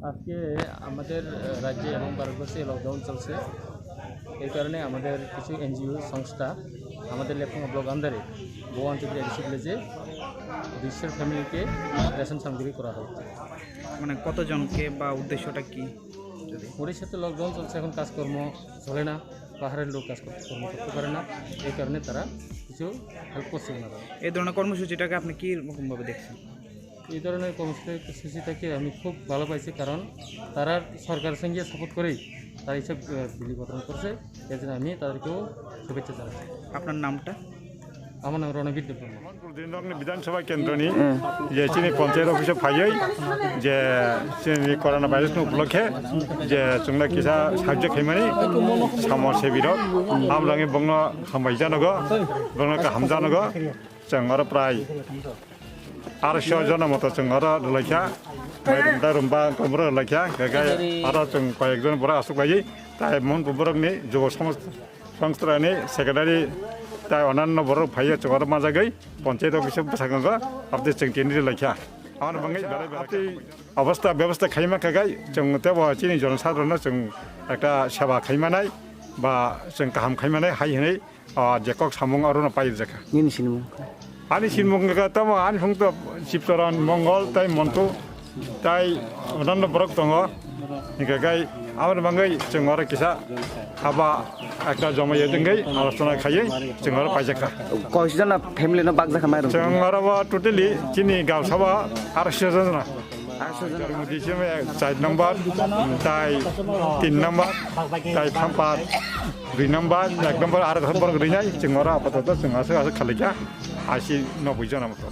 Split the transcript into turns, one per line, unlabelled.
আজকে আমাদের রাজ্যে এবং ভারতবর্ষে লকডাউন চলছে। এই কারণে আমাদের কিছু এনজিও সংস্থা আমাদের লেফটেন্যান্ট ব্লক আন্ডারে বহু অঞ্চলের এডিসি ভিলেজে 200 ফ্যামিলিকে রেশন সামগ্রী করা হচ্ছে।
মানে কতজনকে বা উদ্দেশ্যটা কি?
ওড়িশাতে লকডাউন চলছে, এখন কাজকর্ম চলে না, পাহাড়ের লোক কাজকর্ম করতে পারে না, এই কারণে তারা কিছু হেল্প করছে ওনারা।
এই ধরনের কর্মসূচিটাকে আপনি কী রকমভাবে দেখছেন?
এই ধরনের কর্মসূচি থেকে আমি খুব ভালো পাইছি, কারণ তারা সরকারের সঙ্গে সাপোর্ট করেই তারা এইসব বিলি গঠন করছে। এর জন্য আমি তাদেরকেও শুভেচ্ছা জানাচ্ছি।
আপনার নামটা?
আমার নাম রণবীর দেব।
বিধানসভা কেন্দ্রনি যে চিনি পঞ্চায়েত অফিসে ফাইयै যে চিনি করোনা ভাইরাস উপলক্ষে যে जोंना किसा साहाय्य खालामनानै समाज सेबिरक हामलाङै बंनो हामबाय जानांगौ, बंनो गाहाम जानांगौ। जों आरो प्राय 800 जन मत जों आरो लैखा रुम्बा गम्ब्र लैखा गाय आरो जों कयेकजन बरा आसुकबायै ताय मन बरकनि जुब संस्थानि सेक्रेटारि তাই অন্যান্য বড় ভাইয়া চোর মাজা গই পঞ্চায়েত অফিসে বসাঙ্গ আপনি जों केन्द्र लैखा আমার বাঙাই আপনি অবস্থা ব্যবস্থা খাইমা খাগাই जों তেব চিনি জনসাধারণ जों একটা সেবা খাইমানাই বা जों গাহাম খাইমানাই হাই হनै जेকক सामुं आरो पाइ जाखा आनि सिनमुंगा तम आनि फंत शिबचरण मंगल ताइ मन्टु ताइ अनन्न बरक दङ गाय আমার বাঙাই जों आरो किसा हाबा একটা জমায়ে দঙ্গাই আলোচনা খাইयै जों आरो पाइजाखा
কয়জন ফ্যামিলি না বাগ জাখা মাইরম
जों आरो টোটালি চিনি গাঁও সভা 800 জন না 800 জন মধ্যে 4 নম্বর তাই 3 নম্বর তাই 2 নম্বর 1 নম্বর আর নম্বর গরিনাই जों आरो আপাতত जों আসে খালিকা 80 90 জন মতো।